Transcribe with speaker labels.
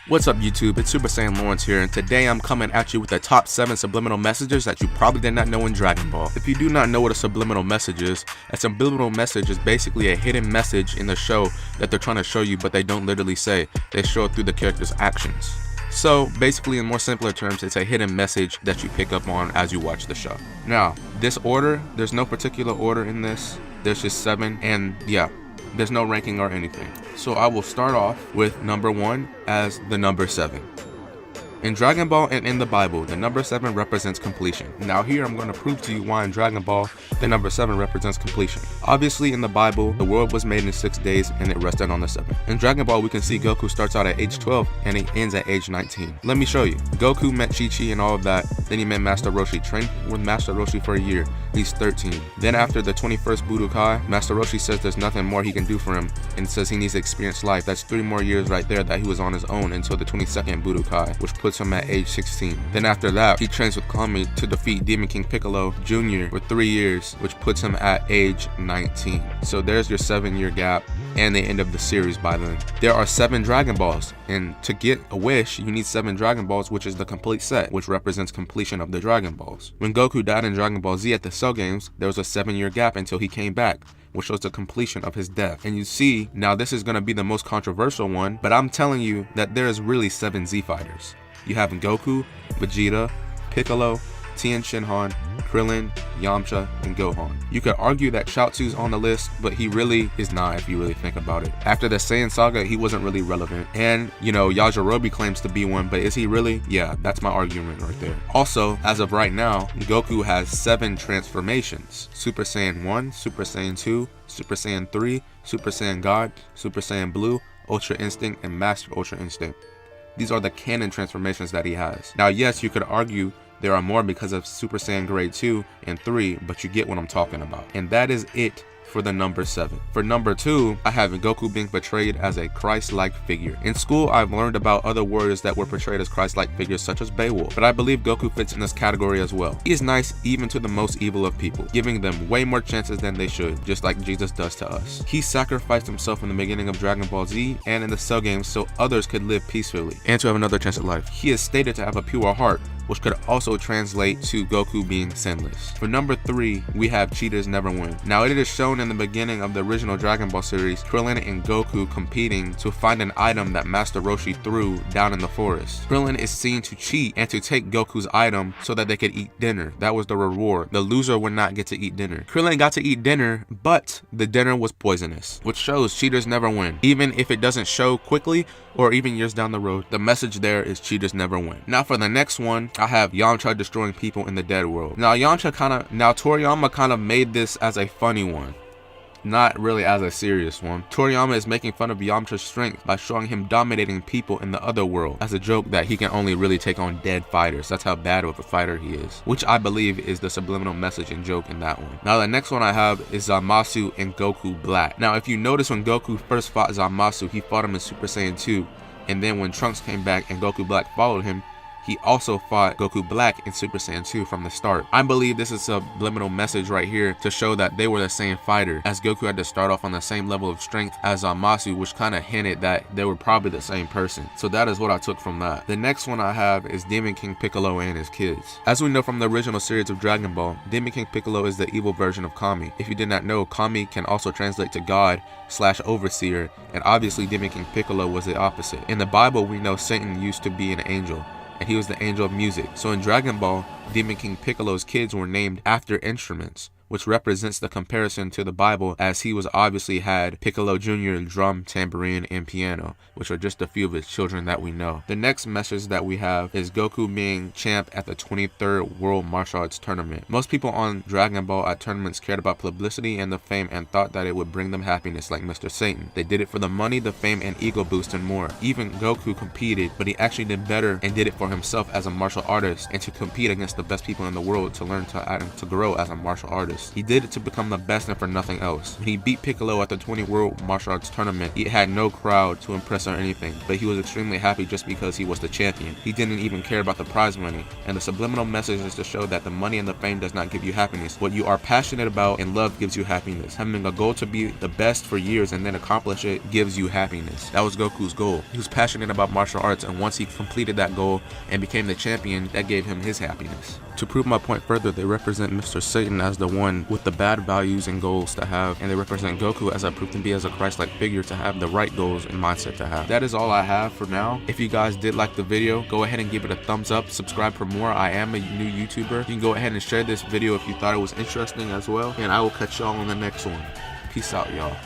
Speaker 1: What's up YouTube, it's Super Saiyan Lawrence here, and today I'm coming at you with the top 7 subliminal messages that you probably did not know in Dragon Ball. If you do not know what a subliminal message is, a subliminal message is basically a hidden message in the show that they're trying to show you but they don't literally say. They show it through the character's actions. So basically, in more simpler terms, it's a hidden message that you pick up on as you watch the show. Now, this order, there's no particular order in this, there's just 7, and yeah, there's no ranking or anything. So I will start off with number 1 as the number 7. In Dragon Ball and in the Bible, the number 7 represents completion. Now here I'm going to prove to you why in Dragon Ball, the number 7 represents completion. Obviously in the Bible, the world was made in 6 days and it rested on the 7th. In Dragon Ball, we can see Goku starts out at age 12 and he ends at age 19. Let me show you. Goku met Chi-Chi and all of that, then he met Master Roshi, trained with Master Roshi for a year. He's 13. Then after the 21st Budokai, Master Roshi says there's nothing more he can do for him and says he needs to experience life. That's 3 more years right there that he was on his own until the 22nd Budokai, which puts him at age 16. Then after that, he trains with Kami to defeat Demon King Piccolo Jr. for 3 years, which puts him at age 19. So there's your 7-year gap and the end of the series by then. There are 7 Dragon Balls, and to get a wish, you need 7 Dragon Balls, which is the complete set, which represents completion of the Dragon Balls. When Goku died in Dragon Ball Z at the Cell Games, there was a 7-year gap until he came back, which shows the completion of his death. And you see, now this is going to be the most controversial one, but I'm telling you that there is really 7 Z fighters. You have Goku, Vegeta, Piccolo, Tien Shinhan, Krillin, Yamcha, and Gohan. You could argue that Chaozu's on the list, but he really is not if you really think about it. After the Saiyan saga, he wasn't really relevant. And, you know, Yajirobe claims to be one, but is he really? Yeah, that's my argument right there. Also, as of right now, Goku has 7 transformations. Super Saiyan 1, Super Saiyan 2, Super Saiyan 3, Super Saiyan God, Super Saiyan Blue, Ultra Instinct, and Master Ultra Instinct. These are the canon transformations that he has. Now, yes, you could argue there are more because of Super Saiyan Grade 2 and 3, but you get what I'm talking about. And that is it for the number 7. For number 2, I have Goku being portrayed as a Christ-like figure. In school, I've learned about other warriors that were portrayed as Christ-like figures such as Beowulf, but I believe Goku fits in this category as well. He is nice even to the most evil of people, giving them way more chances than they should, just like Jesus does to us. He sacrificed himself in the beginning of Dragon Ball Z and in the Cell Games so others could live peacefully and to have another chance at life. He is stated to have a pure heart, which could also translate to Goku being sinless. For number 3, we have Cheaters Never Win. Now, it is shown in the beginning of the original Dragon Ball series, Krillin and Goku competing to find an item that Master Roshi threw down in the forest. Krillin is seen to cheat and to take Goku's item so that they could eat dinner. That was the reward. The loser would not get to eat dinner. Krillin got to eat dinner, but the dinner was poisonous, which shows cheaters never win. Even if it doesn't show quickly or even years down the road, the message there is cheaters never win. Now for the next one, I have Yamcha destroying people in the dead world. Now Toriyama kind of made this as a funny one, not really as a serious one. Toriyama is making fun of Yamcha's strength by showing him dominating people in the other world as a joke that he can only really take on dead fighters. That's how bad of a fighter he is, which I believe is the subliminal message and joke in that one. Now the next one I have is Zamasu and Goku Black. Now if you notice, when Goku first fought Zamasu, he fought him in Super Saiyan 2, and then when Trunks came back and Goku Black followed him, he also fought Goku Black in Super Saiyan 2 from the start. I believe this is a subliminal message right here to show that they were the same fighter, as Goku had to start off on the same level of strength as Zamasu, which kind of hinted that they were probably the same person. So that is what I took from that. The next one I have is Demon King Piccolo and his kids. As we know from the original series of Dragon Ball, Demon King Piccolo is the evil version of Kami. If you did not know, Kami can also translate to God/overseer, and obviously Demon King Piccolo was the opposite. In the Bible, we know Satan used to be an angel, and he was the angel of music. So in Dragon Ball, Demon King Piccolo's kids were named after instruments, which represents the comparison to the Bible, as he was obviously had Piccolo Jr. drum, tambourine, and piano, which are just a few of his children that we know. The next message that we have is Goku being champ at the 23rd World Martial Arts Tournament. Most people on Dragon Ball at tournaments cared about publicity and the fame and thought that it would bring them happiness like Mr. Satan. They did it for the money, the fame, and ego boost and more. Even Goku competed, but he actually did better and did it for himself as a martial artist and to compete against the best people in the world to learn to grow as a martial artist. purpose. He did it to become the best and for nothing else. When he beat Piccolo at the 20 World Martial Arts Tournament, he had no crowd to impress or anything, but he was extremely happy just because he was the champion. He didn't even care about the prize money, and the subliminal message is to show that the money and the fame does not give you happiness. What you are passionate about and love gives you happiness. Having a goal to be the best for years and then accomplish it gives you happiness. That was Goku's goal. He was passionate about martial arts, and once he completed that goal and became the champion, that gave him his happiness. To prove my point further, they represent Mr. Satan as the one with the bad values and goals to have, and they represent Goku as I proved to be as a Christ-like figure to have the right goals and mindset to have. That is all I have for now. If you guys did like the video, go ahead and give it a thumbs up, subscribe for more. I am a new YouTuber. You can go ahead and share this video if you thought it was interesting as well, and I will catch y'all on the next one. Peace out, y'all.